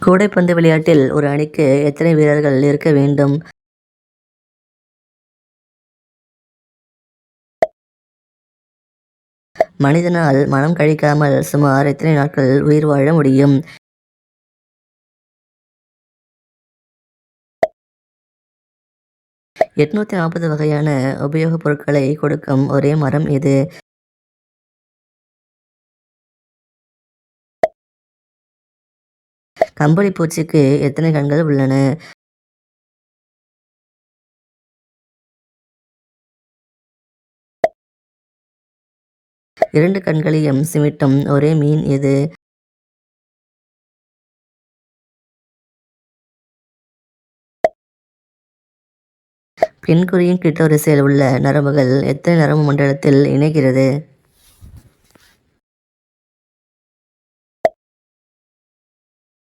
கூடைப்பந்து விளையாட்டில் ஒரு அணிக்கு எத்தனை வீரர்கள் இருக்க வேண்டும்? மனிதனால் மனம் கழிக்காமல் சுமார் எத்தனை நாட்கள் உயிர் வாழ முடியும்? 840 வகையான உபயோகப் பொருட்களை கொடுக்கும் ஒரே மரம் எது? கம்பளி பூச்சிக்கு எத்தனை கண்கள் உள்ளன? 2 கண்களையும் சிமிட்டும் ஒரே மீன் எது? 'பெண்குறியின் கிளிட்டோரிஸில் உள்ள நரம்புகள் எத்தனை நரம்பு மண்டலத்தில் இணைகிறது?